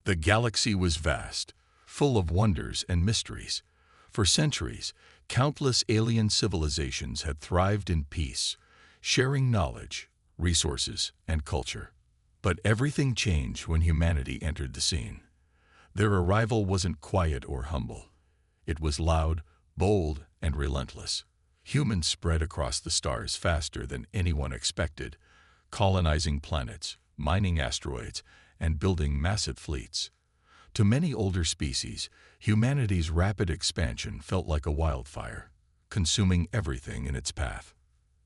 The galaxy was vast, full of wonders and mysteries. For centuries, countless alien civilizations had thrived in peace, sharing knowledge, resources, and culture. But everything changed when humanity entered the scene. Their arrival wasn't quiet or humble. It was loud, bold, and relentless. Humans spread across the stars faster than anyone expected, colonizing planets, mining asteroids, and building massive fleets. To many older species, humanity's rapid expansion felt like a wildfire, consuming everything in its path.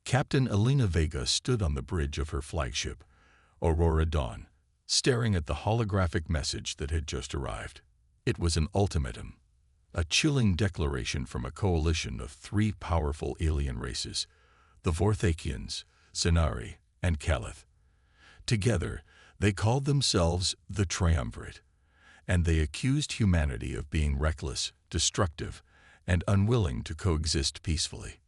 Captain Elena Vega stood on the bridge of her flagship, Aurora Dawn, staring at the holographic message that had just arrived. It was an ultimatum, a chilling declaration from a coalition of three powerful alien races, the Vorthakians, Cenari, and Calith. Together, they called themselves the Triumvirate, and they accused humanity of being reckless, destructive, and unwilling to coexist peacefully.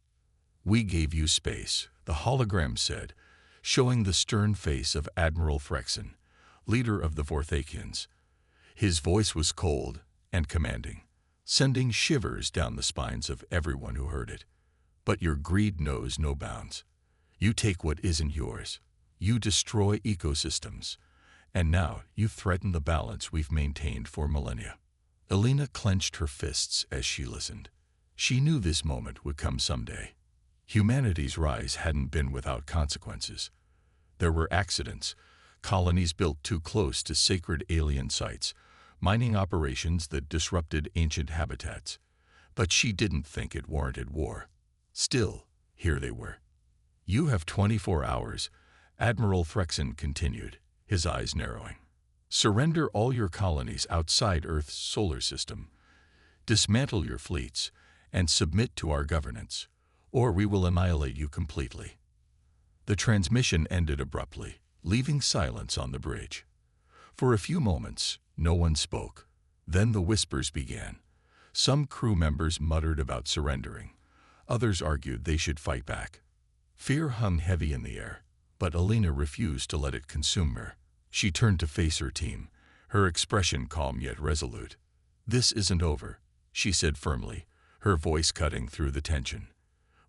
"We gave you space," the hologram said, showing the stern face of Admiral Phrexin, leader of the Vorthakians. His voice was cold and commanding, sending shivers down the spines of everyone who heard it. "But your greed knows no bounds. You take what isn't yours. You destroy ecosystems. And now you threaten the balance we've maintained for millennia." Elena clenched her fists as she listened. She knew this moment would come someday. Humanity's rise hadn't been without consequences. There were accidents, colonies built too close to sacred alien sites, mining operations that disrupted ancient habitats. But she didn't think it warranted war. Still, here they were. "You have 24 hours, Admiral Phrexin continued, his eyes narrowing. "Surrender all your colonies outside Earth's solar system, dismantle your fleets, and submit to our governance, or we will annihilate you completely." The transmission ended abruptly, leaving silence on the bridge. For a few moments, no one spoke. Then the whispers began. Some crew members muttered about surrendering. Others argued they should fight back. Fear hung heavy in the air, but Elena refused to let it consume her. She turned to face her team, her expression calm yet resolute. "This isn't over," she said firmly, her voice cutting through the tension.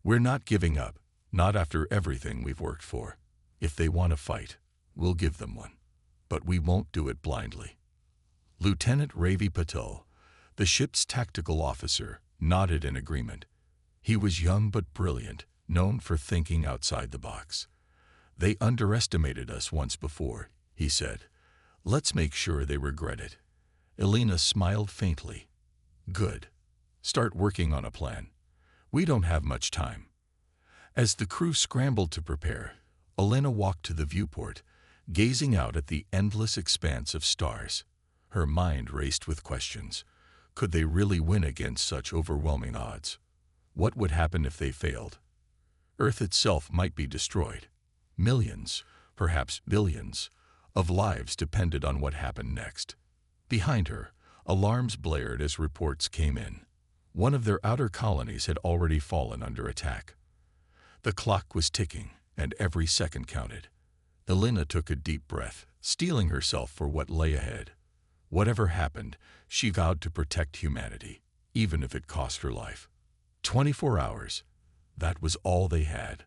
"We're not giving up, not after everything we've worked for. If they want to fight, we'll give them one. But we won't do it blindly." Lieutenant Ravi Patel, the ship's tactical officer, nodded in agreement. He was young but brilliant, known for thinking outside the box. "They underestimated us once before," he said. "Let's make sure they regret it." Elena smiled faintly. "Good. Start working on a plan. We don't have much time." As the crew scrambled to prepare, Elena walked to the viewport, gazing out at the endless expanse of stars. Her mind raced with questions. Could they really win against such overwhelming odds? What would happen if they failed? Earth itself might be destroyed. Millions, perhaps billions, of lives depended on what happened next. Behind her, alarms blared as reports came in. One of their outer colonies had already fallen under attack. The clock was ticking, and every second counted. Elena took a deep breath, steeling herself for what lay ahead. Whatever happened, she vowed to protect humanity, even if it cost her life. 24 hours. That was all they had.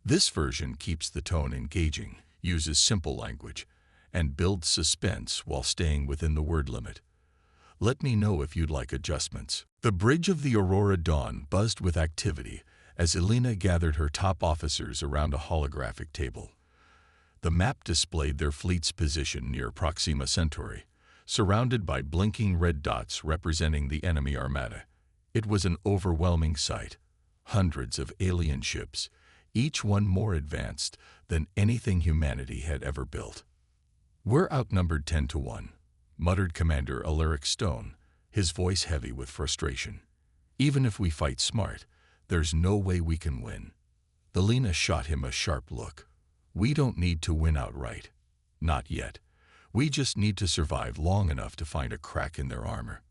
This version keeps the tone engaging, uses simple language, and builds suspense while staying within the word limit. Let me know if you'd like adjustments. The bridge of the Aurora Dawn buzzed with activity as Elena gathered her top officers around a holographic table. The map displayed their fleet's position near Proxima Centauri, surrounded by blinking red dots representing the enemy armada. It was an overwhelming sight. Hundreds of alien ships, each one more advanced than anything humanity had ever built. "We're outnumbered 10-1, muttered Commander Alaric Stone, his voice heavy with frustration. "Even if we fight smart, there's no way we can win." Elena shot him a sharp look. "We don't need to win outright. Not yet. We just need to survive long enough to find a crack in their armor."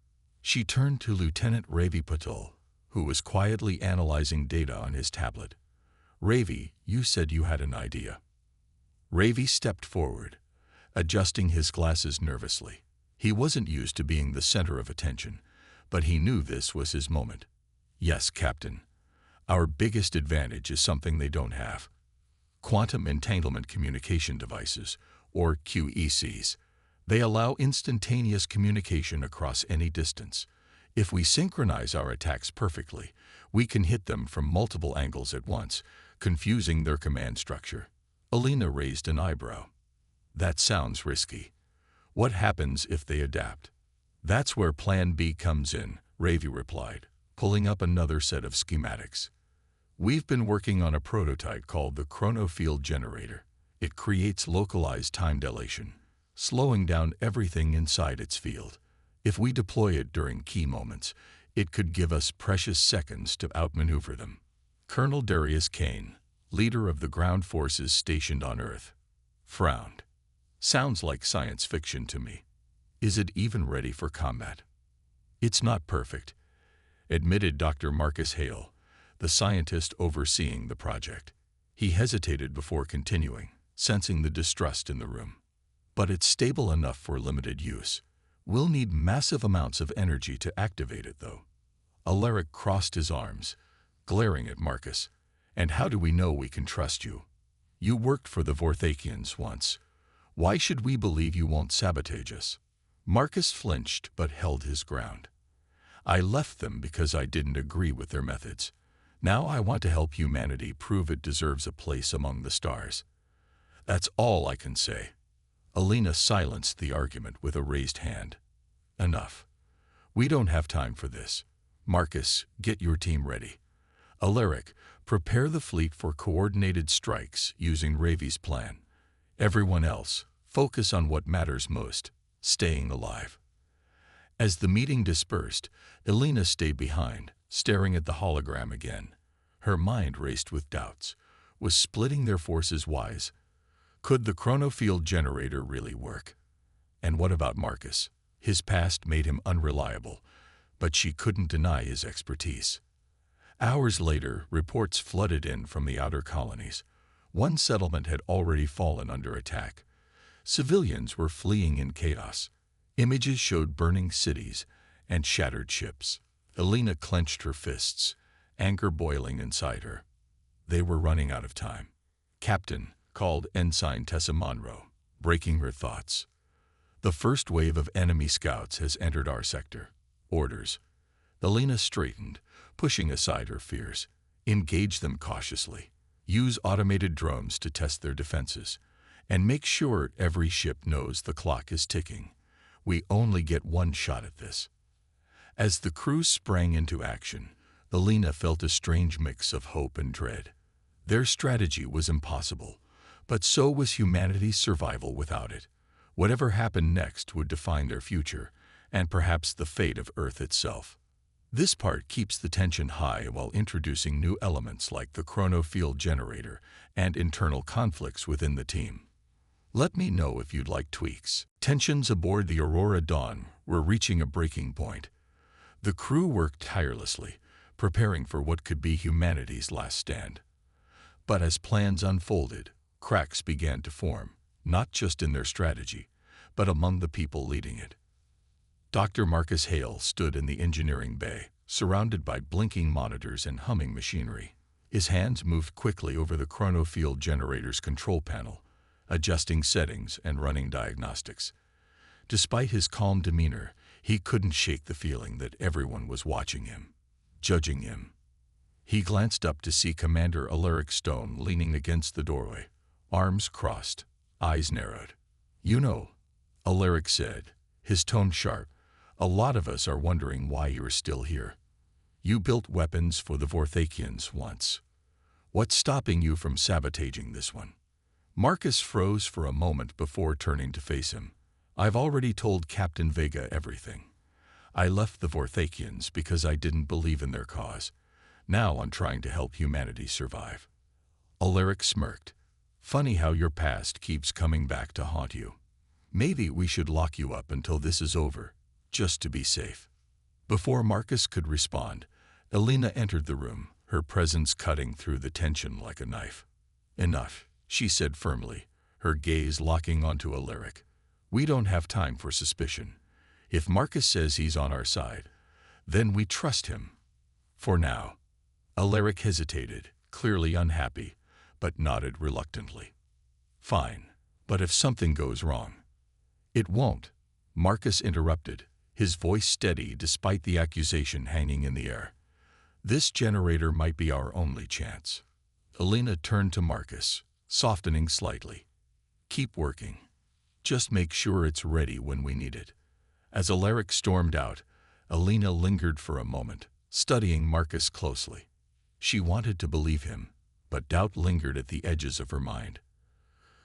She turned to Lieutenant Ravi Patel, who was quietly analyzing data on his tablet. "Ravi, you said you had an idea." Ravi stepped forward, adjusting his glasses nervously. He wasn't used to being the center of attention, but he knew this was his moment. Yes, Captain. Our biggest advantage is something they don't have. Quantum entanglement communication devices, or QECs. They allow instantaneous communication across any distance. If we synchronize our attacks perfectly, we can hit them from multiple angles at once, confusing their command structure. Alina raised an eyebrow. That sounds risky. What happens if they adapt? That's where Plan B comes in, Ravi replied, pulling up another set of schematics. We've been working on a prototype called the chronofield generator. It creates localized time dilation, slowing down everything inside its field. If we deploy it during key moments, it could give us precious seconds to outmaneuver them. Colonel Darius Kane, leader of the ground forces stationed on Earth, frowned. Sounds like science fiction to me. Is it even ready for combat? It's not perfect, admitted Dr. Marcus Hale, the scientist overseeing the project. He hesitated before continuing, sensing the distrust in the room. But it's stable enough for limited use. We'll need massive amounts of energy to activate it, though. Alaric crossed his arms, glaring at Marcus. And how do we know we can trust you? You worked for the Vorthakians once. Why should we believe you won't sabotage us? Marcus flinched but held his ground. I left them because I didn't agree with their methods. Now I want to help humanity prove it deserves a place among the stars. That's all I can say. Alina silenced the argument with a raised hand. Enough. We don't have time for this. Marcus, get your team ready. Alaric, prepare the fleet for coordinated strikes using Ravi's plan. Everyone else, focus on what matters most, staying alive. As the meeting dispersed, Alina stayed behind, staring at the hologram again. Her mind raced with doubts. Was splitting their forces wise? Could the chronofield generator really work? And what about Marcus? His past made him unreliable, but she couldn't deny his expertise. Hours later, reports flooded in from the outer colonies. One settlement had already fallen under attack. Civilians were fleeing in chaos. Images showed burning cities and shattered ships. Alina clenched her fists, anger boiling inside her. They were running out of time. Captain, called Ensign Tessa Monroe, breaking her thoughts. The first wave of enemy scouts has entered our sector. Orders. Alina straightened, pushing aside her fears. Engage them cautiously. Use automated drones to test their defenses. And make sure every ship knows the clock is ticking. We only get one shot at this. As the crew sprang into action, Alina felt a strange mix of hope and dread. Their strategy was impossible, but so was humanity's survival without it. Whatever happened next would define their future, and perhaps the fate of Earth itself. This part keeps the tension high while introducing new elements like the chronofield generator and internal conflicts within the team. Let me know if you'd like tweaks. Tensions aboard the Aurora Dawn were reaching a breaking point. The crew worked tirelessly, preparing for what could be humanity's last stand. But as plans unfolded, cracks began to form, not just in their strategy, but among the people leading it. Dr. Marcus Hale stood in the engineering bay, surrounded by blinking monitors and humming machinery. His hands moved quickly over the chronofield generator's control panel, adjusting settings and running diagnostics. Despite his calm demeanor, he couldn't shake the feeling that everyone was watching him, judging him. He glanced up to see Commander Alaric Stone leaning against the doorway, arms crossed, eyes narrowed. "You know," Alaric said, his tone sharp, "a lot of us are wondering why you're still here. You built weapons for the Vorthakians once. What's stopping you from sabotaging this one?" Marcus froze for a moment before turning to face him. "I've already told Captain Vega everything. I left the Vorthakians because I didn't believe in their cause. Now I'm trying to help humanity survive." Alaric smirked. "Funny how your past keeps coming back to haunt you. Maybe we should lock you up until this is over, just to be safe." Before Marcus could respond, Alina entered the room, her presence cutting through the tension like a knife. "Enough," she said firmly, her gaze locking onto Alaric. "We don't have time for suspicion. If Marcus says he's on our side, then we trust him. For now. Alaric hesitated, clearly unhappy, but nodded reluctantly. Fine. But if something goes wrong? It won't, Marcus interrupted, his voice steady despite the accusation hanging in the air. This generator might be our only chance. Alina turned to Marcus, softening slightly. Keep working. Just make sure it's ready when we need it. As Alaric stormed out, Alina lingered for a moment, studying Marcus closely. She wanted to believe him, but doubt lingered at the edges of her mind.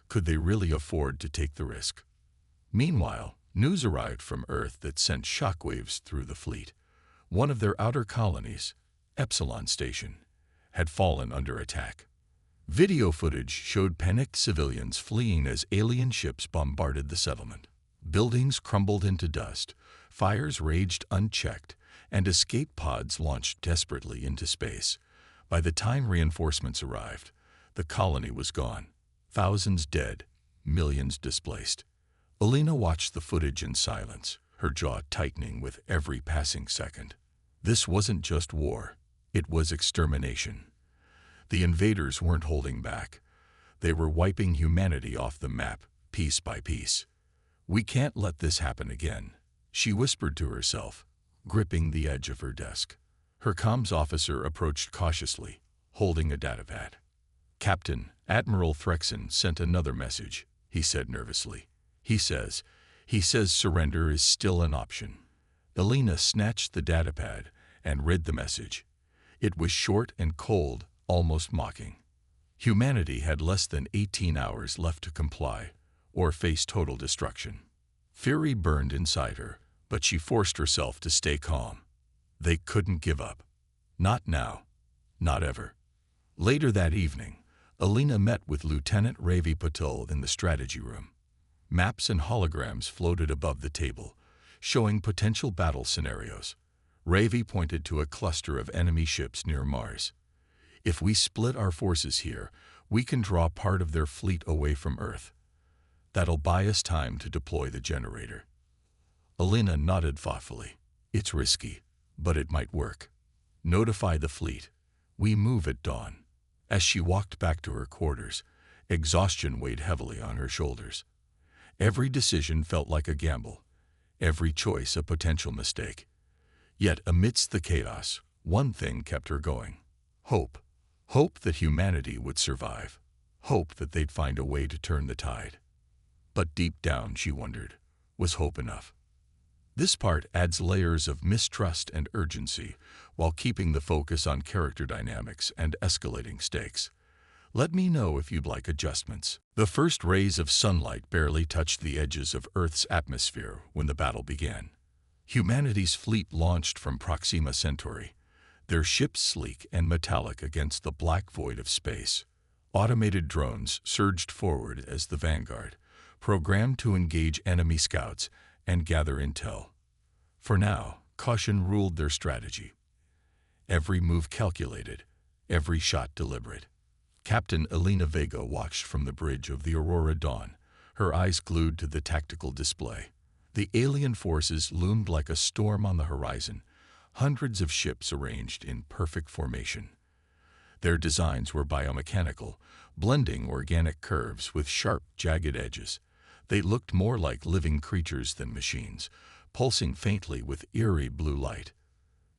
Could they really afford to take the risk? Meanwhile, news arrived from Earth that sent shockwaves through the fleet. One of their outer colonies, Epsilon Station, had fallen under attack. Video footage showed panicked civilians fleeing as alien ships bombarded the settlement. Buildings crumbled into dust, fires raged unchecked, and escape pods launched desperately into space. By the time reinforcements arrived, the colony was gone. Thousands dead, millions displaced. Alina watched the footage in silence, her jaw tightening with every passing second. This wasn't just war, it was extermination. The invaders weren't holding back. They were wiping humanity off the map, piece by piece. We can't let this happen again, she whispered to herself, gripping the edge of her desk. Her comms officer approached cautiously, holding a datapad. Captain, Admiral Threxon sent another message, he said nervously. He says surrender is still an option. Alina snatched the datapad and read the message. It was short and cold, almost mocking. Humanity had less than 18 hours left to comply, or face total destruction. Fury burned inside her, but she forced herself to stay calm. They couldn't give up. Not now. Not ever. Later that evening, Alina met with Lieutenant Ravi Patel in the strategy room. Maps and holograms floated above the table, showing potential battle scenarios. Ravi pointed to a cluster of enemy ships near Mars. If we split our forces here, we can draw part of their fleet away from Earth. That'll buy us time to deploy the generator. Alina nodded thoughtfully. It's risky, but it might work. Notify the fleet. We move at dawn. As she walked back to her quarters, exhaustion weighed heavily on her shoulders. Every decision felt like a gamble, every choice a potential mistake. Yet amidst the chaos, one thing kept her going. Hope. Hope that humanity would survive. Hope that they'd find a way to turn the tide. But deep down, she wondered, was hope enough? This part adds layers of mistrust and urgency while keeping the focus on character dynamics and escalating stakes. Let me know if you'd like adjustments. The first rays of sunlight barely touched the edges of Earth's atmosphere when the battle began. Humanity's fleet launched from Proxima Centauri, their ships sleek and metallic against the black void of space. Automated drones surged forward as the vanguard, programmed to engage enemy scouts and gather intel. For now, caution ruled their strategy. Every move calculated, every shot deliberate. Captain Alina Vega watched from the bridge of the Aurora Dawn, her eyes glued to the tactical display. The alien forces loomed like a storm on the horizon, hundreds of ships arranged in perfect formation. Their designs were biomechanical, blending organic curves with sharp, jagged edges. They looked more like living creatures than machines, pulsing faintly with eerie blue light.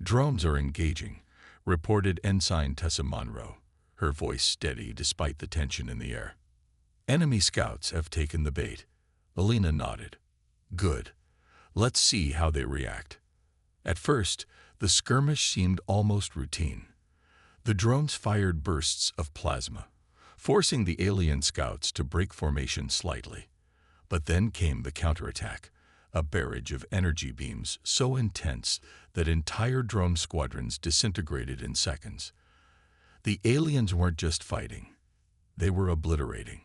"Drones are engaging," reported Ensign Tessa Monroe, her voice steady despite the tension in the air. "Enemy scouts have taken the bait." Alina nodded. "Good. Let's see how they react." At first, the skirmish seemed almost routine. The drones fired bursts of plasma, forcing the alien scouts to break formation slightly. But then came the counterattack, a barrage of energy beams so intense that entire drone squadrons disintegrated in seconds. The aliens weren't just fighting, they were obliterating.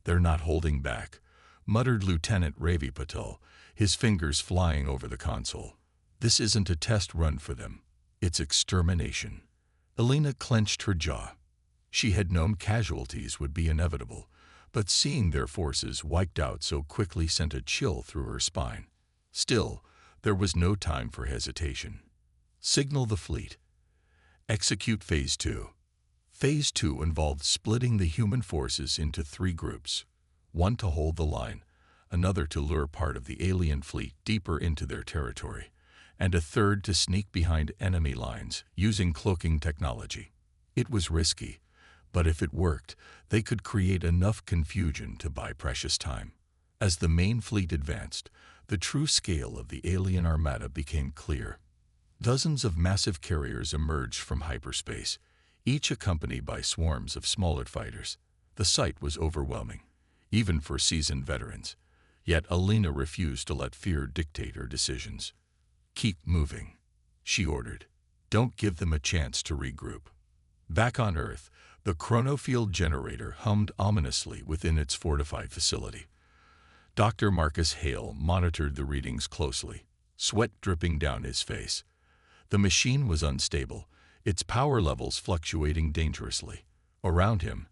"They're not holding back," muttered Lieutenant Ravi Patel, his fingers flying over the console. "This isn't a test run for them, it's extermination." Alina clenched her jaw. She had known casualties would be inevitable, but seeing their forces wiped out so quickly sent a chill through her spine. Still, There was no time for hesitation. Signal the fleet. Execute Phase 2. Phase 2 involved splitting the human forces into 3 groups, one to hold the line, another to lure part of the alien fleet deeper into their territory, and a third to sneak behind enemy lines using cloaking technology. It was risky, but if it worked, they could create enough confusion to buy precious time. As the main fleet advanced, the true scale of the alien armada became clear. Dozens of massive carriers emerged from hyperspace, each accompanied by swarms of smaller fighters. The sight was overwhelming, even for seasoned veterans. Yet Alina refused to let fear dictate her decisions. "Keep moving," she ordered. "Don't give them a chance to regroup." Back on Earth, the chronofield generator hummed ominously within its fortified facility. Dr. Marcus Hale monitored the readings closely, sweat dripping down his face. The machine was unstable, its power levels fluctuating dangerously. Around him,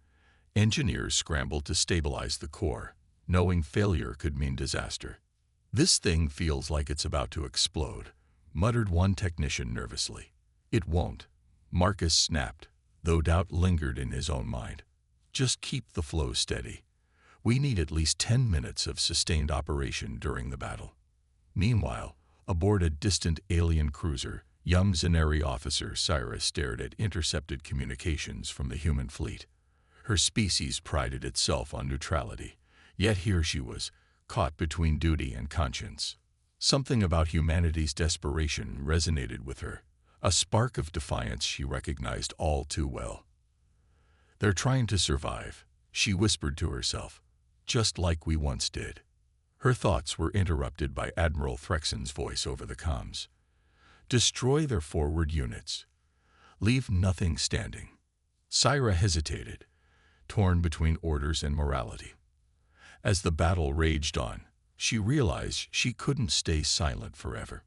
engineers scrambled to stabilize the core, knowing failure could mean disaster. "This thing feels like it's about to explode," muttered one technician nervously. "It won't," Marcus snapped, though doubt lingered in his own mind. "Just keep the flow steady. We need at least 10 minutes of sustained operation during the battle." Meanwhile, aboard a distant alien cruiser, young Zenari officer Syra stared at intercepted communications from the human fleet. Her species prided itself on neutrality, yet here she was, caught between duty and conscience. Something about humanity's desperation resonated with her, a spark of defiance she recognized all too well. "They're trying to survive," she whispered to herself, "just like we once did." Her thoughts were interrupted by Admiral Threxon's voice over the comms. "Destroy their forward units. Leave nothing standing." Syra hesitated, torn between orders and morality. As the battle raged on, she realized she couldn't stay silent forever.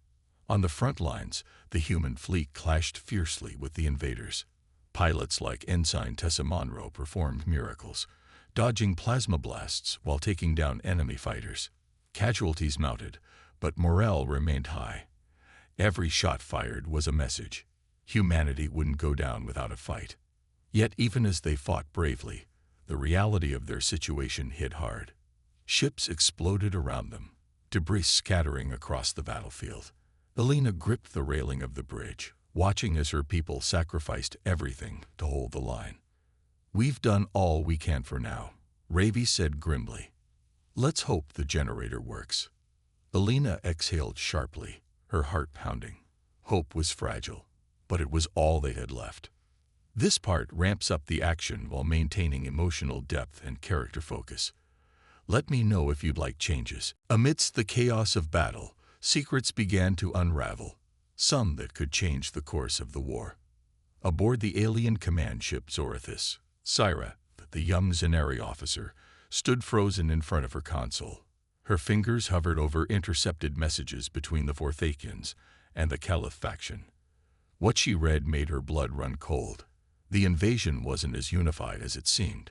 On the front lines, the human fleet clashed fiercely with the invaders. Pilots like Ensign Tessa Monroe performed miracles, dodging plasma blasts while taking down enemy fighters. Casualties mounted, but morale remained high. Every shot fired was a message. Humanity wouldn't go down without a fight. Yet even as they fought bravely, the reality of their situation hit hard. Ships exploded around them, debris scattering across the battlefield. Alina gripped the railing of the bridge, watching as her people sacrificed everything to hold the line. "We've done all we can for now," Ravi said grimly. "Let's hope the generator works." Alina exhaled sharply, her heart pounding. Hope was fragile, but it was all they had left. This part ramps up the action while maintaining emotional depth and character focus. Let me know if you'd like changes. Amidst the chaos of battle, secrets began to unravel, some that could change the course of the war. Aboard the alien command ship Zorithus, Syra, the young Zenari officer, stood frozen in front of her console. Her fingers hovered over intercepted messages between the Vorthakians and the Caliph faction. What she read made her blood run cold. The invasion wasn't as unified as it seemed.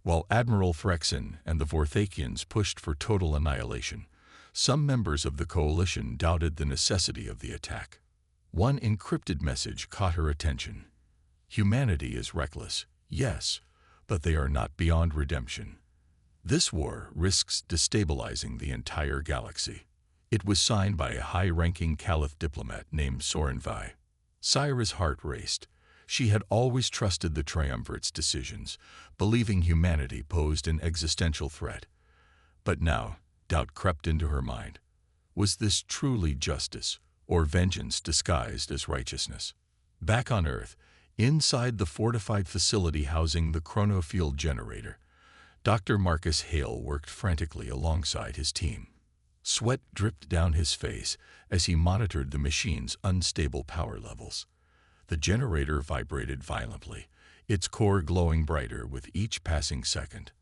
While Admiral Threxon and the Vorthakians pushed for total annihilation, some members of the coalition doubted the necessity of the attack. One encrypted message caught her attention. "Humanity is reckless, yes, but they are not beyond redemption. This war risks destabilizing the entire galaxy." It was signed by a high-ranking Caliph diplomat named Sorenvi. Syra's heart raced. She had always trusted the Triumvirate's decisions, believing humanity posed an existential threat. But now, doubt crept into her mind. Was this truly justice, or vengeance disguised as righteousness? Back on Earth, inside the fortified facility housing the chronofield generator, Dr. Marcus Hale worked frantically alongside his team. Sweat dripped down his face as he monitored the machine's unstable power levels. The generator vibrated violently, its core glowing brighter with each passing second.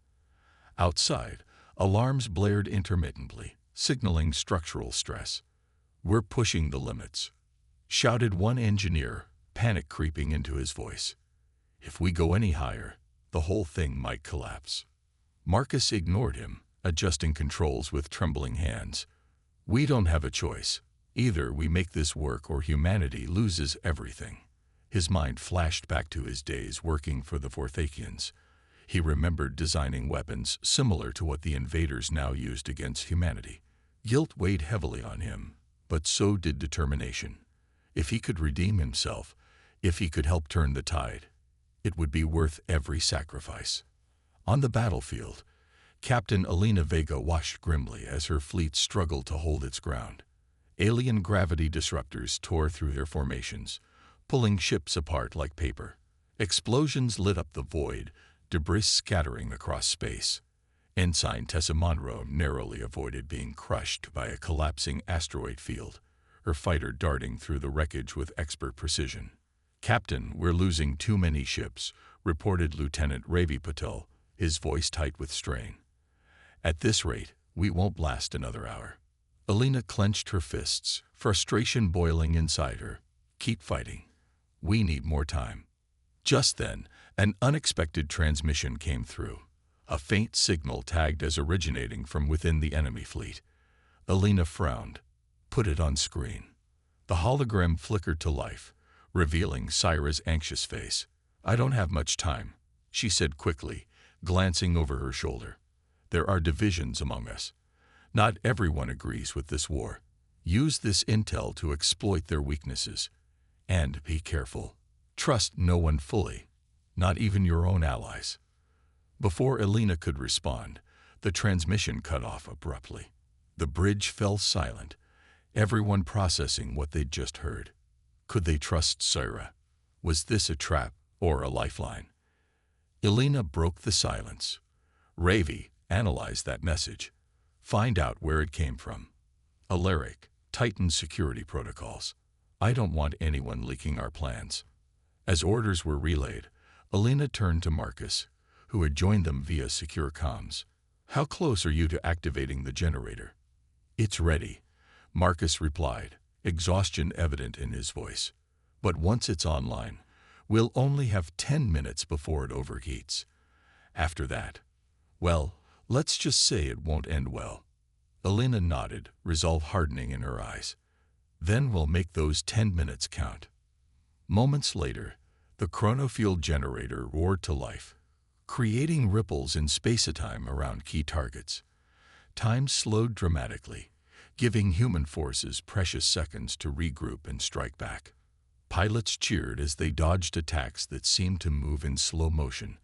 Outside, alarms blared intermittently, signaling structural stress. "We're pushing the limits," shouted one engineer, panic creeping into his voice. "If we go any higher, the whole thing might collapse." Marcus ignored him, adjusting controls with trembling hands. "We don't have a choice," Either we make this work or humanity loses everything. His mind flashed back to his days working for the Forthakians. He remembered designing weapons similar to what the invaders now used against humanity. Guilt weighed heavily on him, but so did determination. If he could redeem himself, if he could help turn the tide, it would be worth every sacrifice. On the battlefield, Captain Elena Vega watched grimly as her fleet struggled to hold its ground. Alien gravity disruptors tore through their formations, pulling ships apart like paper. Explosions lit up the void, debris scattering across space. Ensign Tessa Monroe narrowly avoided being crushed by a collapsing asteroid field, her fighter darting through the wreckage with expert precision. "Captain, we're losing too many ships," reported Lieutenant Ravi Patel, his voice tight with strain. "At this rate, we won't last another hour." Elena clenched her fists, frustration boiling inside her. "Keep fighting. We need more time." Just then, an unexpected transmission came through, a faint signal tagged as originating from within the enemy fleet. Elena frowned. "Put it on screen." The hologram flickered to life, revealing Syra's anxious face. "I don't have much time," she said quickly, glancing over her shoulder. "There are divisions among us. Not everyone agrees with this war. Use this intel to exploit their weaknesses. And be careful. Trust no one fully, not even your own allies." Before Elena could respond, the transmission cut off abruptly. The bridge fell silent, everyone processing what they'd just heard. Could they trust Syra? Was this a trap or a lifeline? Elena broke the silence. "Ravi, analyze that message. Find out where it came from. Alaric, tighten security protocols. I don't want anyone leaking our plans." As orders were relayed, Elena turned to Marcus, who had joined them via secure comms. "How close are you to activating the generator?" "It's ready," Marcus replied, exhaustion evident in his voice. "But once it's online, we'll only have 10 minutes before it overheats. After that, well, let's just say it won't end well." Elena nodded, resolve hardening in her eyes. "Then we'll make those 10 minutes count." Moments later, the chronofield generator roared to life, creating ripples in space-time around key targets. Time slowed dramatically, giving human forces precious seconds to regroup and strike back. Pilots cheered as they dodged attacks that seemed to move in slow motion,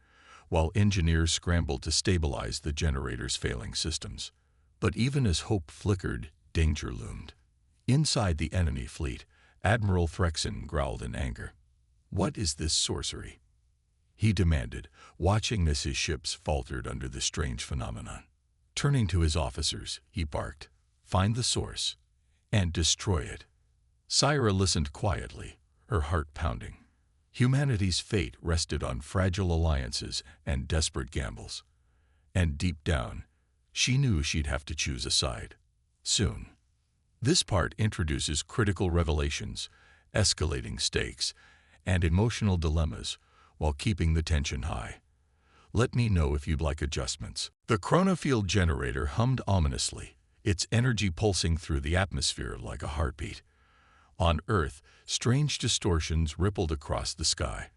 while engineers scrambled to stabilize the generator's failing systems. But even as hope flickered, danger loomed. Inside the enemy fleet, Admiral Threxon growled in anger. "What is this sorcery?" he demanded, watching as his ships faltered under the strange phenomenon. Turning to his officers, he barked, "Find the source and destroy it." Syra listened quietly, her heart pounding. Humanity's fate rested on fragile alliances and desperate gambles. And deep down, she knew she'd have to choose a side. Soon. This part introduces critical revelations, escalating stakes, and emotional dilemmas while keeping the tension high. Let me know if you'd like adjustments. The chronofield generator hummed ominously, its energy pulsing through the atmosphere like a heartbeat. On Earth, strange distortions rippled across the sky.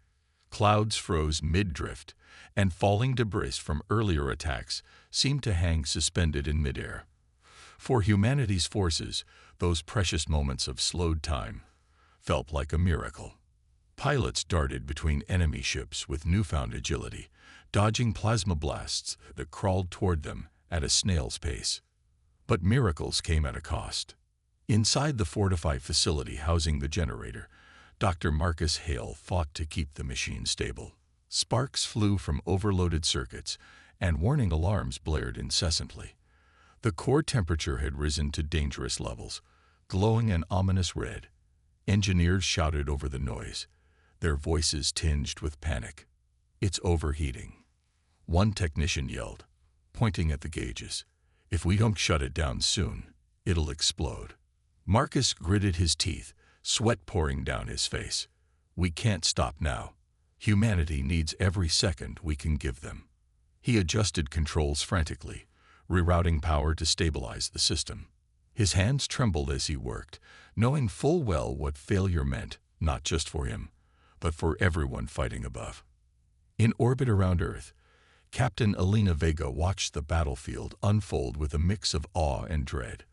Clouds froze mid-drift, and falling debris from earlier attacks seemed to hang suspended in midair. For humanity's forces, those precious moments of slowed time felt like a miracle. Pilots darted between enemy ships with newfound agility, dodging plasma blasts that crawled toward them at a snail's pace. But miracles came at a cost. Inside the fortified facility housing the generator, Dr. Marcus Hale fought to keep the machine stable. Sparks flew from overloaded circuits, and warning alarms blared incessantly. The core temperature had risen to dangerous levels, glowing an ominous red. Engineers shouted over the noise, their voices tinged with panic. "It's overheating," one technician yelled, pointing at the gauges. "If we don't shut it down soon, it'll explode." Marcus gritted his teeth, sweat pouring down his face. "We can't stop now. Humanity needs every second we can give them." He adjusted controls frantically, rerouting power to stabilize the system. His hands trembled as he worked, knowing full well what failure meant, not just for him, but for everyone fighting above. In orbit around Earth, Captain Elena Vega watched the battlefield unfold with a mix of awe and dread.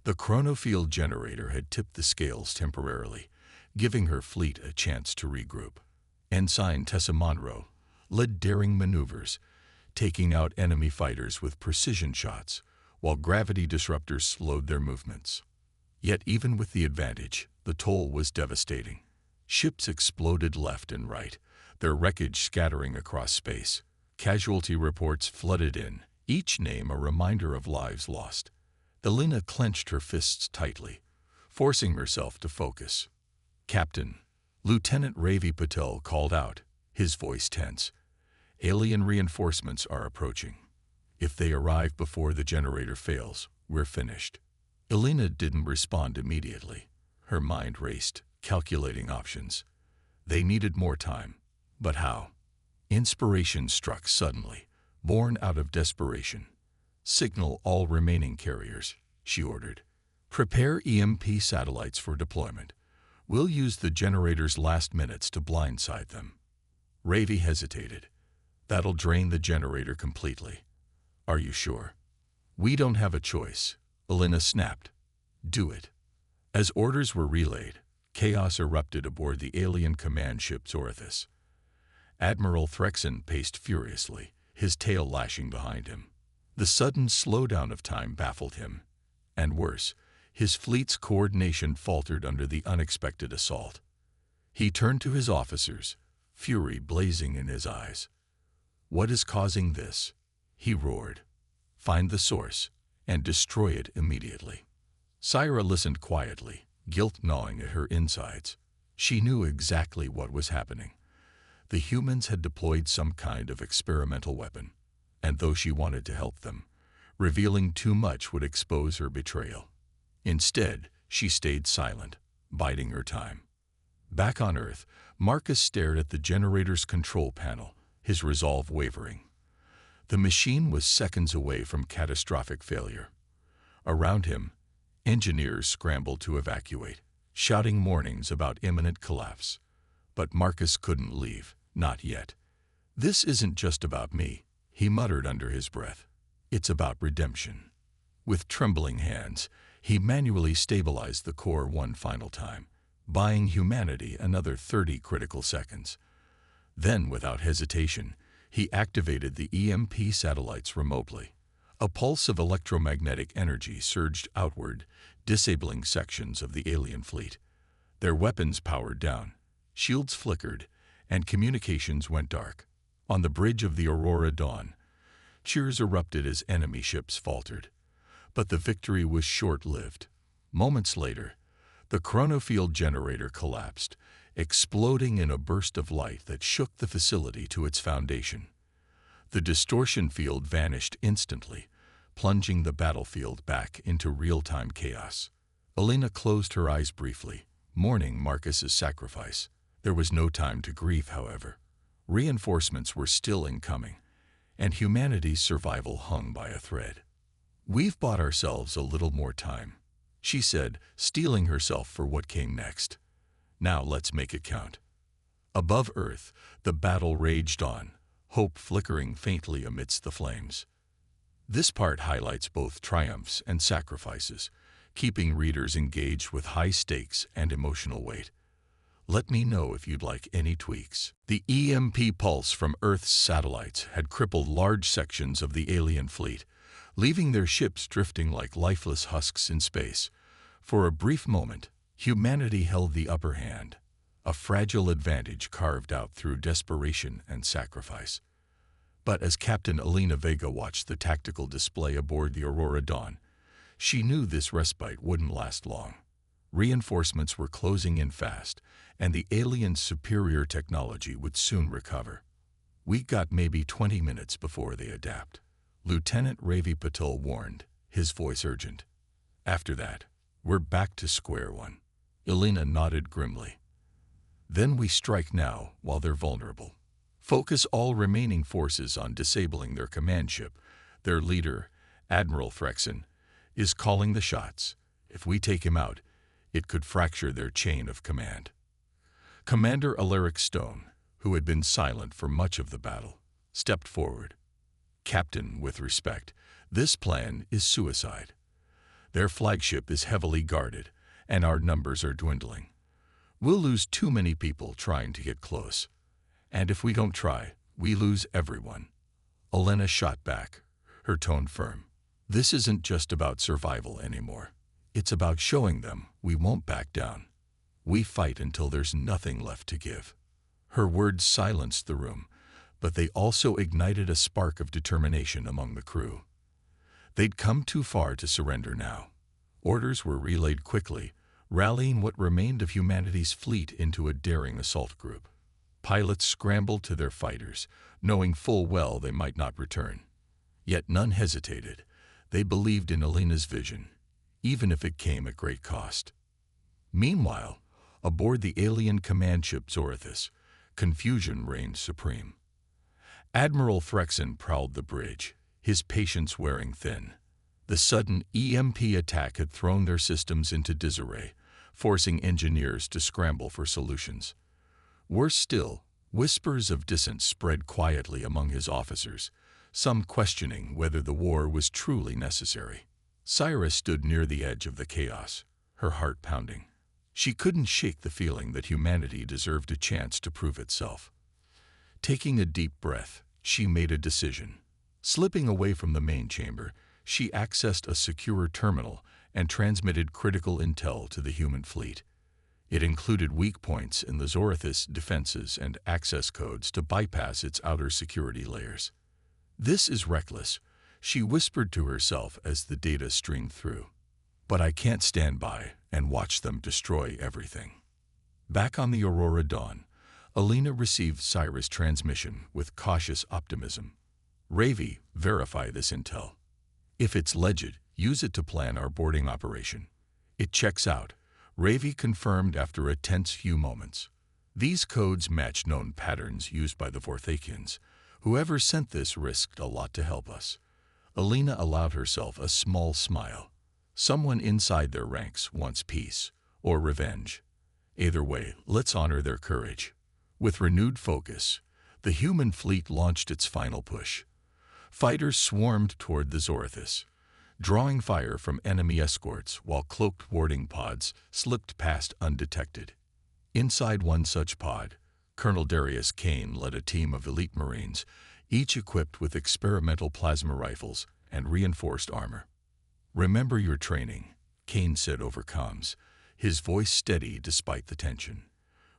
The chronofield generator had tipped the scales temporarily, giving her fleet a chance to regroup. Ensign Tessa Monroe led daring maneuvers, taking out enemy fighters with precision shots, while gravity disruptors slowed their movements. Yet even with the advantage, the toll was devastating. Ships exploded left and right, their wreckage scattering across space. Casualty reports flooded in, each name a reminder of lives lost. Elena clenched her fists tightly, forcing herself to focus. "Captain," Lieutenant Ravi Patel called out, his voice tense. "Alien reinforcements are approaching. If they arrive before the generator fails, we're finished." Elena didn't respond immediately. Her mind raced, calculating options. They needed more time. But how? Inspiration struck suddenly, born out of desperation. "Signal all remaining carriers," she ordered. "Prepare EMP satellites for deployment. We'll use the generator's last minutes to blindside them." Ravi hesitated. "That'll drain the generator completely." "Are you sure?" "We don't have a choice," Elena snapped. "Do it." As orders were relayed, chaos erupted aboard the alien command ship Zorithus. Admiral Threxon paced furiously, his tail lashing behind him. The sudden slowdown of time baffled him. And worse, his fleet's coordination faltered under the unexpected assault. He turned to his officers, fury blazing in his eyes. "What is causing this?" he roared. "Find the source and destroy it immediately." Syra listened quietly, guilt gnawing at her insides. She knew exactly what was happening. The humans had deployed some kind of experimental weapon, and though she wanted to help them, revealing too much would expose her betrayal. Instead, she stayed silent, biding her time. Back on Earth, Marcus stared at the generator's control panel, his resolve wavering. The machine was seconds away from catastrophic failure. Around him, engineers scrambled to evacuate, shouting warnings about imminent collapse. But Marcus couldn't leave, not yet. "This isn't just about me," he muttered under his breath. "It's about redemption." With trembling hands, he manually stabilized the core one final time, buying humanity another 30 critical seconds. Then, without hesitation, he activated the EMP satellites remotely. A pulse of electromagnetic energy surged outward, disabling sections of the alien fleet. Their weapons powered down, shields flickered, and communications went dark. On the bridge of the Aurora Dawn, cheers erupted as enemy ships faltered. But the victory was short-lived. Moments later, the chronofield generator collapsed, exploding in a burst of light that shook the facility to its foundation. The distortion field vanished instantly, plunging the battlefield back into real-time chaos. Elena closed her eyes briefly, mourning Marcus's sacrifice. There was no time to grieve, however. Reinforcements were still incoming, and humanity's survival hung by a thread. "We've bought ourselves a little more time," she said, steeling herself for what came next. "Now let's make it count." Above Earth, the battle raged on, hope flickering faintly amidst the flames. This part highlights both triumphs and sacrifices, keeping readers engaged with high stakes and emotional weight. Let me know if you'd like any tweaks. The EMP pulse from Earth's satellites had crippled large sections of the alien fleet, leaving their ships drifting like lifeless husks in space. For a brief moment, humanity held the upper hand, a fragile advantage carved out through desperation and sacrifice. But as Captain Elena Vega watched the tactical display aboard the Aurora Dawn, she knew this respite wouldn't last long. Reinforcements were closing in fast, and the aliens' superior technology would soon recover. "We got maybe 20 minutes before they adapt," Lieutenant Ravi Patel warned, his voice urgent. "After that, we're back to square one." Elena nodded grimly. "Then we strike now while they're vulnerable. Focus all remaining forces on disabling their command ship. Their leader, Admiral Threxon, is calling the shots. If we take him out, it could fracture their chain of command. Commander Alaric Stone, who had been silent for much of the battle, stepped forward. Captain, with respect, this plan is suicide. Their flagship is heavily guarded, and our numbers are dwindling. We'll lose too many people trying to get close. And if we don't try, we lose everyone. Olenna shot back, her tone firm. This isn't just about survival anymore. It's about showing them we won't back down. We fight until there's nothing left to give. Her words silenced the room, but they also ignited a spark of determination among the crew. They'd come too far to surrender now. Orders were relayed quickly, rallying what remained of humanity's fleet into a daring assault group. Pilots scrambled to their fighters, knowing full well they might not return. Yet none hesitated. They believed in Alina's vision, even if it came at great cost. Meanwhile, aboard the alien command ship Zorithus, confusion reigned supreme. Admiral Threxon prowled the bridge, his patience wearing thin. The sudden EMP attack had thrown their systems into disarray, forcing engineers to scramble for solutions. Worse still, whispers of dissent spread quietly among his officers, some questioning whether the war was truly necessary. Cyrus stood near the edge of the chaos, her heart pounding. She couldn't shake the feeling that humanity deserved a chance to prove itself. Taking a deep breath, she made a decision. Slipping away from the main chamber, she accessed a secure terminal and transmitted critical intel to the human fleet. It included weak points in the Zorithus defenses and access codes to bypass its outer security layers. "This is reckless," she whispered to herself as the data streamed through. "But I can't stand by and watch them destroy everything." Back on the Aurora Dawn, Alina received Cyrus' transmission with cautious optimism. "Ravi, verify this intel. If it's legit, use it to plan our boarding operation." "It checks out," Ravi confirmed after a tense few moments. These codes match known patterns used by the Vorthakians. Whoever sent this risked a lot to help us. Alina allowed herself a small smile. Someone inside their ranks wants peace or revenge. Either way, let's honor their courage. With renewed focus, the human fleet launched its final push. Fighters swarmed toward the Zorithus, drawing fire from enemy escorts while cloaked warding pods slipped past undetected. Inside one such pod, Colonel Darius Kane led a team of elite Marines, each equipped with experimental plasma rifles and reinforced armor. "Remember your training," Kane said over comms, his voice steady despite the tension.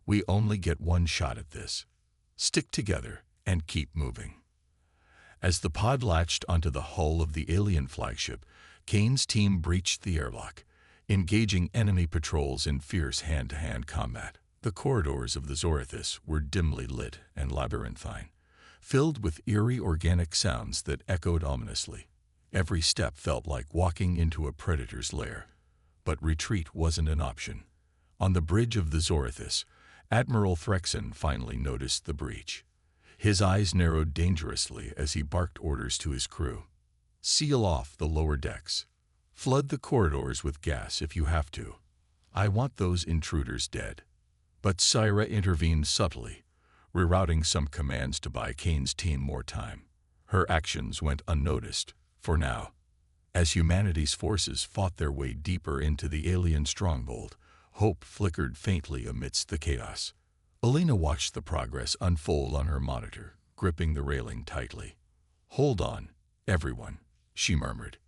"We only get one shot at this. Stick together and keep moving." As the pod latched onto the hull of the alien flagship, Kane's team breached the airlock, engaging enemy patrols in fierce hand-to-hand combat. The corridors of the Zorithus were dimly lit and labyrinthine, filled with eerie organic sounds that echoed ominously. Every step felt like walking into a predator's lair. But retreat wasn't an option. On the bridge of the Zorithus, Admiral Threxon finally noticed the breach. His eyes narrowed dangerously as he barked orders to his crew. "Seal off the lower decks. Flood the corridors with gas if you have to. I want those intruders dead." But Syra intervened subtly, rerouting some commands to buy Kane's team more time. Her actions went unnoticed, for now. As humanity's forces fought their way deeper into the alien stronghold, hope flickered faintly amidst the chaos. Alina watched the progress unfold on her monitor, gripping the railing tightly. "Hold on, everyone," she murmured.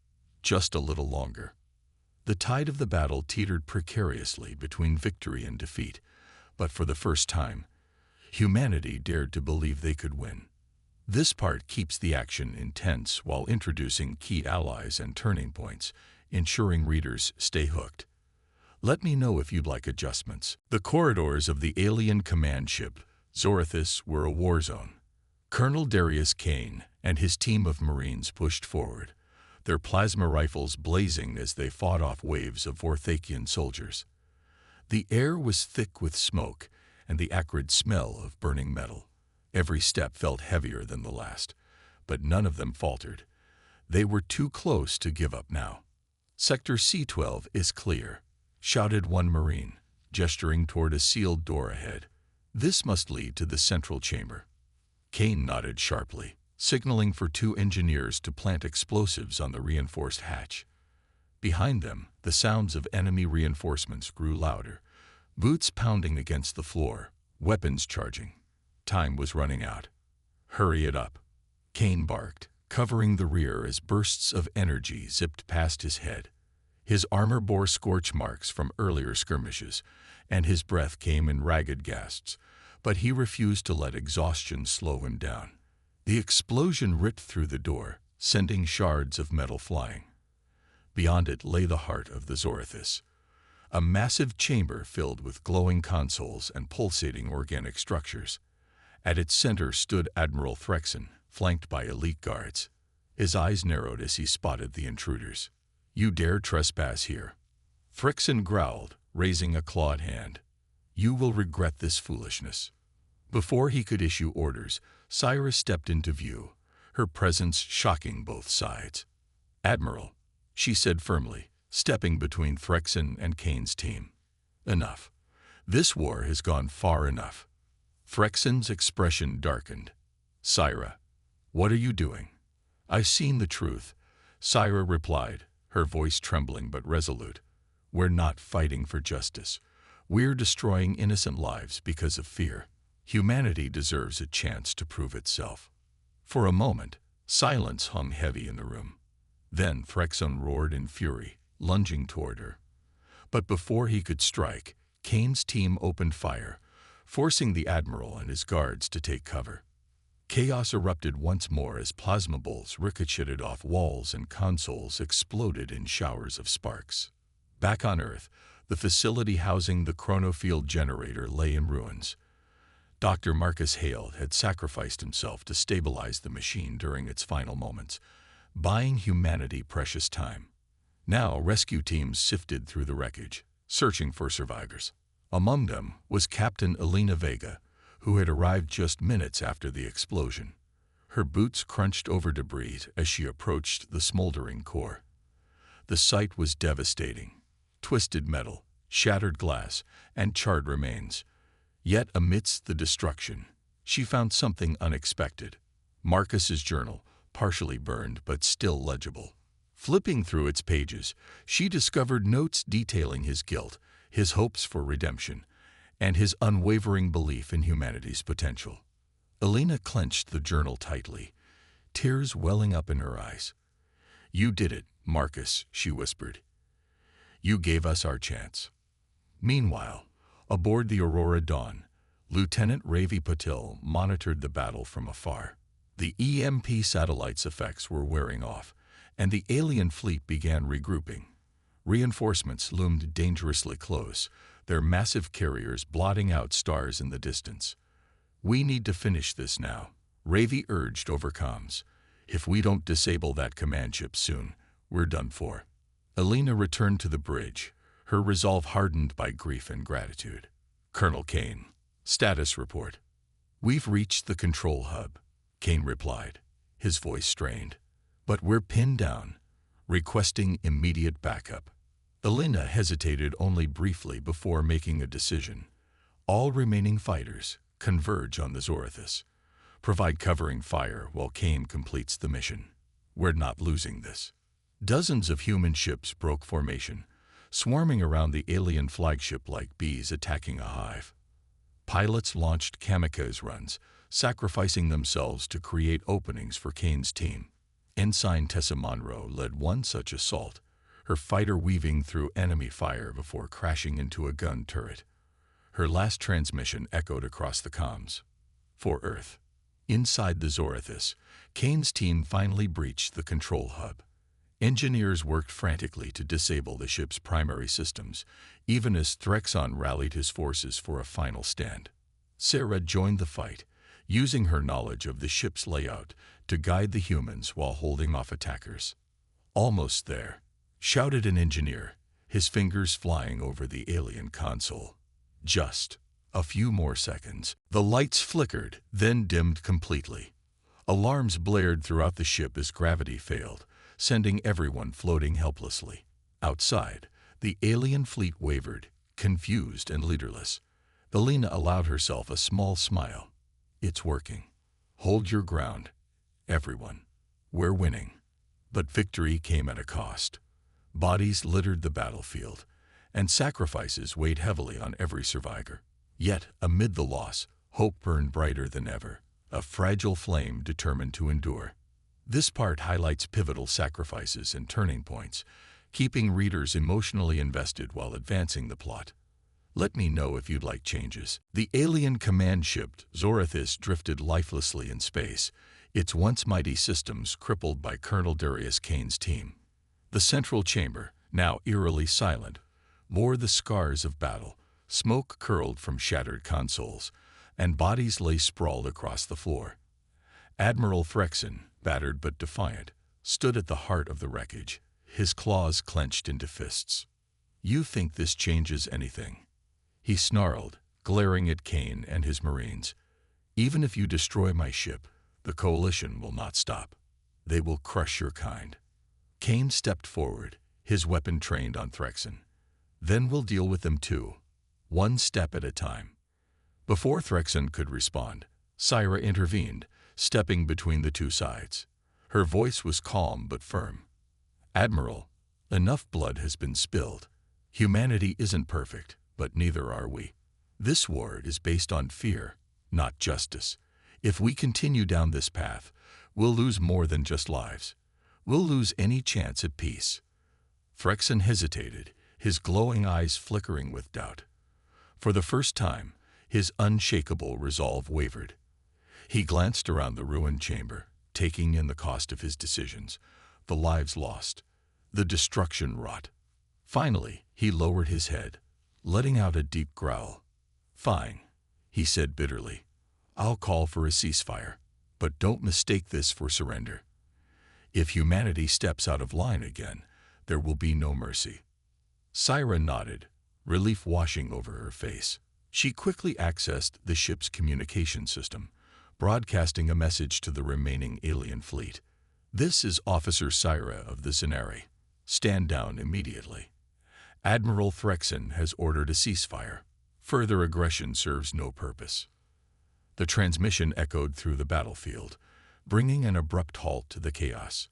"Just a little longer." The tide of the battle teetered precariously between victory and defeat, but for the first time, humanity dared to believe they could win. This part keeps the action intense while introducing key allies and turning points, ensuring readers stay hooked. Let me know if you'd like adjustments. The corridors of the alien command ship, Zorithus, were a war zone. Colonel Darius Kane and his team of Marines pushed forward, their plasma rifles blazing as they fought off waves of Vorthakian soldiers. The air was thick with smoke and the acrid smell of burning metal. Every step felt heavier than the last, but none of them faltered. They were too close to give up now. "Sector C-12 is clear," shouted one Marine, gesturing toward a sealed door ahead. "This must lead to the central chamber." Kane nodded sharply, signaling for 2 engineers to plant explosives on the reinforced hatch. Behind them, the sounds of enemy reinforcements grew louder, boots pounding against the floor, weapons charging. Time was running out. "Hurry it up," Kane barked, covering the rear as bursts of energy zipped past his head. His armor bore scorch marks from earlier skirmishes, and his breath came in ragged gasps, but he refused to let exhaustion slow him down. The explosion ripped through the door, sending shards of metal flying. Beyond it lay the heart of the Zorathis, a massive chamber filled with glowing consoles and pulsating organic structures. At its center stood Admiral Threxon, flanked by elite guards. His eyes narrowed as he spotted the intruders. "You dare trespass here?" Threxon growled, raising a clawed hand. "You will regret this foolishness." Before he could issue orders, Cyrus stepped into view, her presence shocking both sides. "Admiral," she said firmly, stepping between Threxon and Kane's team. "Enough. This war has gone far enough." Threxon's expression darkened. "Syra, what are you doing?" "I've seen the truth," Syra replied, her voice trembling but resolute. "We're not fighting for justice. We're destroying innocent lives because of fear. Humanity deserves a chance to prove itself." For a moment, silence hung heavy in the room. Then Threxon roared in fury, lunging toward her. But before he could strike, Kane's team opened fire, forcing the Admiral and his guards to take cover. Chaos erupted once more as plasma bolts ricocheted off walls and consoles exploded in showers of sparks. Back on Earth, the facility housing the chronofield generator lay in ruins. Dr. Marcus Hale had sacrificed himself to stabilize the machine during its final moments, buying humanity precious time. Now rescue teams sifted through the wreckage, searching for survivors. Among them was Captain Elena Vega, who had arrived just minutes after the explosion. Her boots crunched over debris as she approached the smoldering core. The sight was devastating. Twisted metal, shattered glass, and charred remains. Yet amidst the destruction, she found something unexpected. Marcus's journal, partially burned but still legible. Flipping through its pages, she discovered notes detailing his guilt, his hopes for redemption, and his unwavering belief in humanity's potential. Elena clenched the journal tightly, tears welling up in her eyes. "You did it, Marcus," she whispered. "You gave us our chance." Meanwhile, aboard the Aurora Dawn, Lieutenant Ravi Patil monitored the battle from afar. The EMP satellite's effects were wearing off, and the alien fleet began regrouping. Reinforcements loomed dangerously close, their massive carriers blotting out stars in the distance. "We need to finish this now," Ravi urged over comms. "If we don't disable that command ship soon, we're done for." Elena returned to the bridge, her resolve hardened by grief and gratitude. "Colonel Kane, status report." "We've reached the control hub," Kane replied, his voice strained. "But we're pinned down, requesting immediate backup." Elena hesitated only briefly before making a decision. "All remaining fighters converge on the Zorathis. Provide covering fire while Kane completes the mission. We're not losing this." Dozens of human ships broke formation, swarming around the alien flagship like bees attacking a hive. Pilots launched kamikaze runs, sacrificing themselves to create openings for Kane's team. Ensign Tessa Monroe led one such assault, her fighter weaving through enemy fire before crashing into a gun turret. Her last transmission echoed across the comms. For Earth. Inside the Zorathis, Kane's team finally breached the control hub. Engineers worked frantically to disable the ship's primary systems, even as Threxon rallied his forces for a final stand. Sarah joined the fight, using her knowledge of the ship's layout to guide the humans while holding off attackers. "Almost there," shouted an engineer, his fingers flying over the alien console. Just a few more seconds. The lights flickered, then dimmed completely. Alarms blared throughout the ship as gravity failed, sending everyone floating helplessly. Outside, the alien fleet wavered, confused and leaderless. Elena allowed herself a small smile. It's working. Hold your ground, everyone. We're winning. But victory came at a cost. Bodies littered the battlefield, and sacrifices weighed heavily on every survivor. Yet, amid the loss, hope burned brighter than ever, a fragile flame determined to endure. This part highlights pivotal sacrifices and turning points, keeping readers emotionally invested while advancing the plot. Let me know if you'd like changes. The alien command ship Zorithis drifted lifelessly in space, its once mighty systems crippled by Colonel Darius Kane's team. The central chamber, now eerily silent, bore the scars of battle. Smoke curled from shattered consoles, and bodies lay sprawled across the floor. Admiral Threxon, battered but defiant, stood at the heart of the wreckage, his claws clenched into fists. "You think this changes anything?" he snarled, glaring at Kane and his Marines. "Even if you destroy my ship, the Coalition will not stop. They will crush your kind." Kane stepped forward, his weapon trained on Threxon. "Then we'll deal with them too, one step at a time." Before Threxon could respond, Syra intervened, stepping between the two sides. Her voice was calm but firm. "Admiral, enough blood has been spilled. Humanity isn't perfect, but neither are we. This war is based on fear, not justice. If we continue down this path, we'll lose more than just lives. We'll lose any chance at peace." Threxon hesitated, his glowing eyes flickering with doubt. For the first time, his unshakable resolve wavered. He glanced around the ruined chamber, taking in the cost of his decisions, the lives lost, the destruction wrought. Finally, he lowered his head, letting out a deep growl. "Fine," he said bitterly. "I'll call for a ceasefire, but don't mistake this for surrender. If humanity steps out of line again, there will be no mercy." Syra nodded, relief washing over her face. She quickly accessed the ship's communication system, broadcasting a message to the remaining alien fleet. "This is Officer Syra of the Zenari. Stand down immediately. Admiral Threxon has ordered a ceasefire. Further aggression serves no purpose." The transmission echoed through the battlefield, bringing an abrupt halt to the chaos.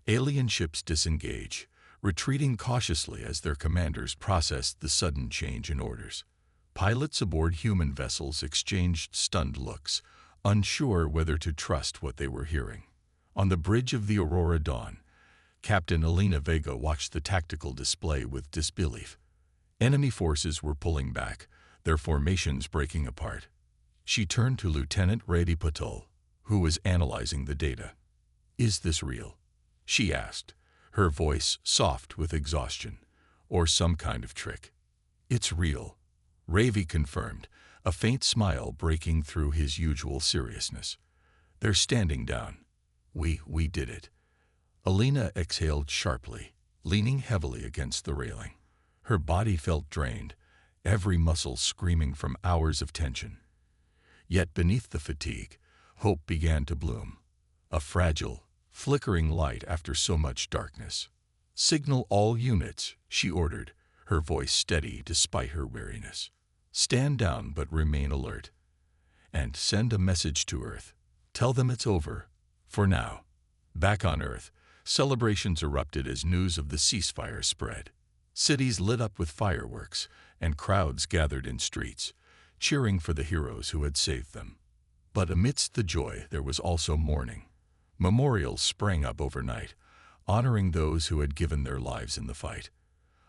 Alien ships disengage, retreating cautiously as their commanders processed the sudden change in orders. Pilots aboard human vessels exchanged stunned looks, unsure whether to trust what they were hearing. On the bridge of the Aurora Dawn, Captain Elena Vega watched the tactical display with disbelief. Enemy forces were pulling back, their formations breaking apart. She turned to Lieutenant Rady Patul, who was analyzing the data. "Is this real?" she asked, her voice soft with exhaustion, "or some kind of trick?" "It's real," Ravi confirmed, a faint smile breaking through his usual seriousness. "They're standing down. We did it." Elena exhaled sharply, leaning heavily against the railing. Her body felt drained, every muscle screaming from hours of tension. Yet beneath the fatigue, hope began to bloom, a fragile, flickering light after so much darkness. "Signal all units," she ordered, her voice steady despite her weariness. "Stand down but remain alert. And send a message to Earth. Tell them it's over, for now." Back on Earth, celebrations erupted as news of the ceasefire spread. Cities lit up with fireworks, and crowds gathered in streets, cheering for the heroes who had saved them. But amidst the joy, there was also mourning. Memorials sprang up overnight, honoring those who had given their lives in the fight.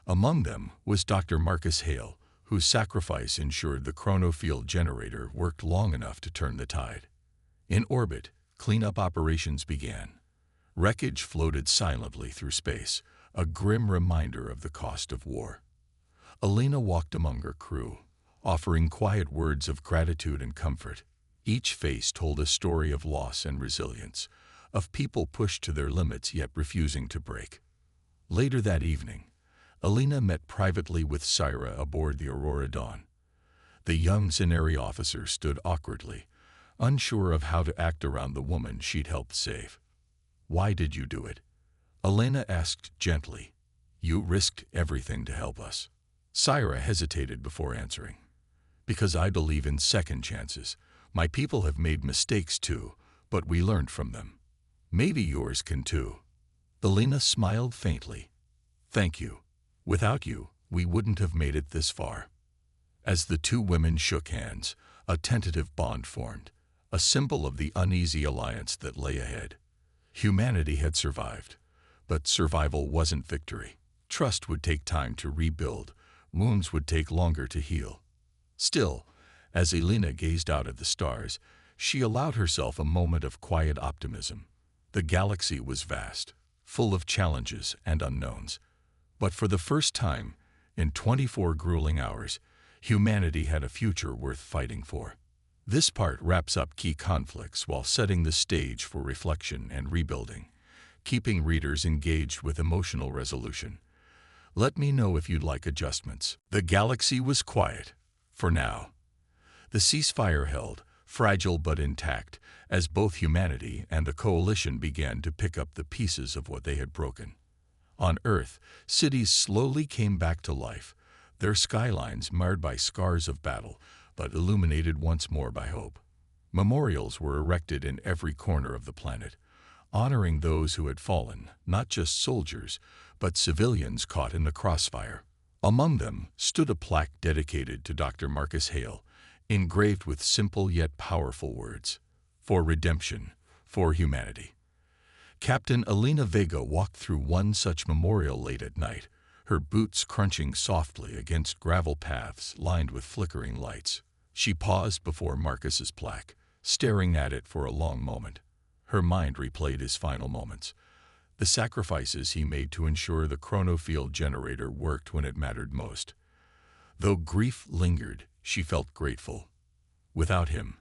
Among them was Dr. Marcus Hale, whose sacrifice ensured the chronofield generator worked long enough to turn the tide. In orbit, cleanup operations began. Wreckage floated silently through space, a grim reminder of the cost of war. Elena walked among her crew, offering quiet words of gratitude and comfort. Each face told a story of loss and resilience, of people pushed to their limits yet refusing to break. Later that evening, Elena met privately with Syra aboard the Aurora Dawn. The young Zenari officer stood awkwardly, unsure of how to act around the woman she'd helped save. "Why did you do it?" Elena asked gently. You risked everything to help us. Syra hesitated before answering. Because I believe in second chances. My people have made mistakes too, but we learned from them. Maybe yours can too. Alina smiled faintly. Thank you. Without you, we wouldn't have made it this far. As the two women shook hands, a tentative bond formed, a symbol of the uneasy alliance that lay ahead. Humanity had survived, but survival wasn't victory. Trust would take time to rebuild, wounds would take longer to heal. Still, as Alina gazed out at the stars, she allowed herself a moment of quiet optimism. The galaxy was vast, full of challenges and unknowns. But for the first time, in 24 grueling hours, humanity had a future worth fighting for. This part wraps up key conflicts while setting the stage for reflection and rebuilding, keeping readers engaged with emotional resolution. Let me know if you'd like adjustments. The galaxy was quiet, for now. The ceasefire held, fragile but intact, as both humanity and the Coalition began to pick up the pieces of what they had broken. On Earth, cities slowly came back to life, their skylines marred by scars of battle, but illuminated once more by hope. Memorials were erected in every corner of the planet, honoring those who had fallen, not just soldiers, but civilians caught in the crossfire. Among them stood a plaque dedicated to Dr. Marcus Hale, engraved with simple yet powerful words, "For redemption, for humanity." Captain Alina Vega walked through one such memorial late at night, her boots crunching softly against gravel paths lined with flickering lights. She paused before Marcus's plaque, staring at it for a long moment. Her mind replayed his final moments, the sacrifices he made to ensure the chronofield generator worked when it mattered most. Though grief lingered, she felt grateful. Without him,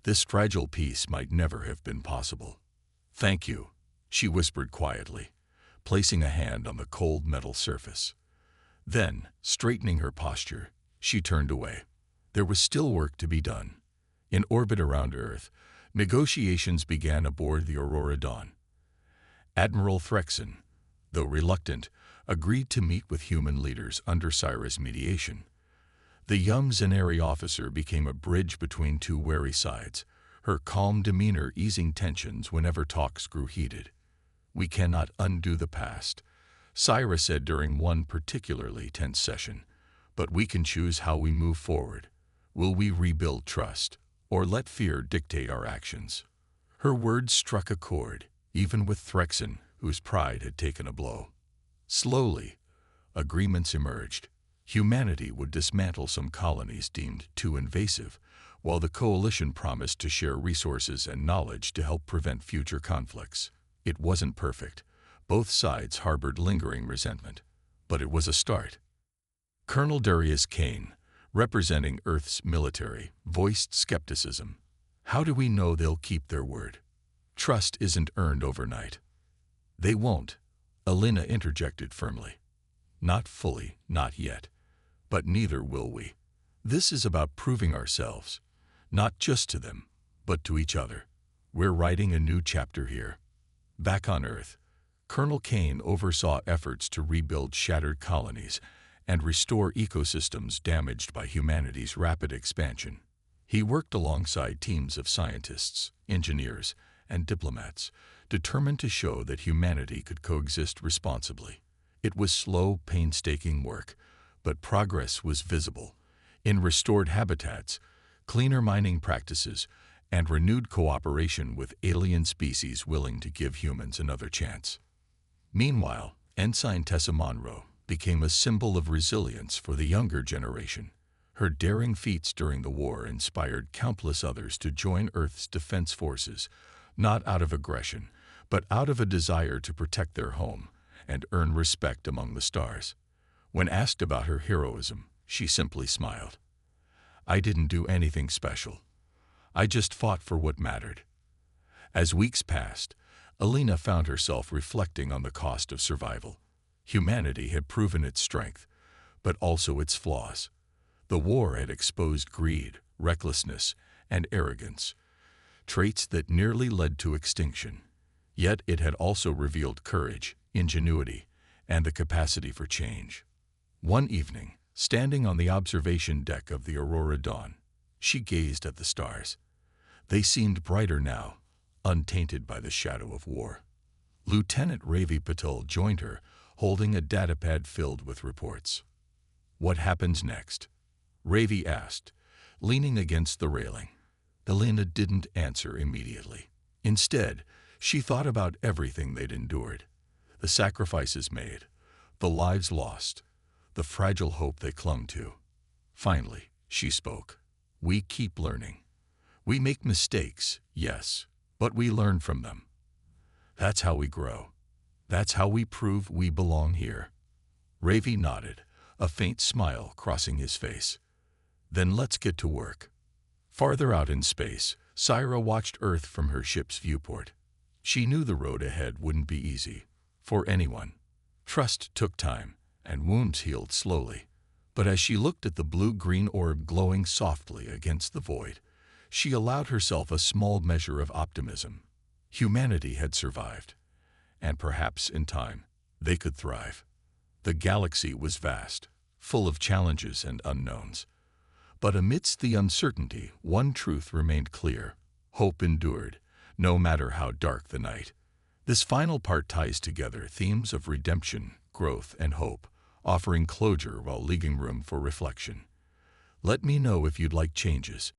this fragile piece might never have been possible. "Thank you," she whispered quietly, placing a hand on the cold metal surface. Then, straightening her posture, she turned away. There was still work to be done. In orbit around Earth, negotiations began aboard the Aurora Dawn. Admiral Threxon, though reluctant, agreed to meet with human leaders under Syra's mediation. The young Zenari officer became a bridge between two wary sides, her calm demeanor easing tensions whenever talks grew heated. "We cannot undo the past," Syra said during one particularly tense session, "but we can choose how we move forward. Will we rebuild trust, or let fear dictate our actions?" Her words struck a chord, even with Threxon, whose pride had taken a blow. Slowly, agreements emerged. Humanity would dismantle some colonies deemed too invasive, while the Coalition promised to share resources and knowledge to help prevent future conflicts. It wasn't perfect. Both sides harbored lingering resentment, but it was a start. Colonel Darius Kane, representing Earth's military, voiced skepticism. "How do we know they'll keep their word? Trust isn't earned overnight." "They won't," Alina interjected firmly. "Not fully, not yet. But neither will we. This is about proving ourselves, not just to them, but to each other. We're writing a new chapter here." Back on Earth, Colonel Kane oversaw efforts to rebuild shattered colonies and restore ecosystems damaged by humanity's rapid expansion. He worked alongside teams of scientists, engineers, and diplomats, determined to show that humanity could coexist responsibly. It was slow, painstaking work, but progress was visible in restored habitats, cleaner mining practices, and renewed cooperation with alien species willing to give humans another chance. Meanwhile, Ensign Tessa Monroe became a symbol of resilience for the younger generation. Her daring feats during the war inspired countless others to join Earth's defense forces, not out of aggression, but out of a desire to protect their home and earn respect among the stars. When asked about her heroism, she simply smiled. "I didn't do anything special. I just fought for what mattered." As weeks passed, Alina found herself reflecting on the cost of survival. Humanity had proven its strength, but also its flaws. The war had exposed greed, recklessness, and arrogance, traits that nearly led to extinction. Yet it had also revealed courage, ingenuity, and the capacity for change. One evening, standing on the observation deck of the Aurora Dawn, she gazed at the stars. They seemed brighter now, untainted by the shadow of war. Lieutenant Ravi Patel joined her, holding a datapad filled with reports. "What happens next?" Ravi asked, leaning against the railing. Elena didn't answer immediately. Instead, she thought about everything they'd endured, the sacrifices made, the lives lost, the fragile hope they clung to. Finally, she spoke. "We keep learning. We make mistakes, yes, but we learn from them. That's how we grow. That's how we prove we belong here." Ravi nodded, a faint smile crossing his face. "Then let's get to work." Farther out in space, Syra watched Earth from her ship's viewport. She knew the road ahead wouldn't be easy, for anyone. Trust took time, and wounds healed slowly. But as she looked at the blue-green orb glowing softly against the void, she allowed herself a small measure of optimism. Humanity had survived, and perhaps in time, they could thrive. The galaxy was vast, full of challenges and unknowns. But amidst the uncertainty, one truth remained clear. Hope endured, no matter how dark the night. This final part ties together themes of redemption, growth, and hope, offering closure while leaving room for reflection. Let me know if you'd like changes.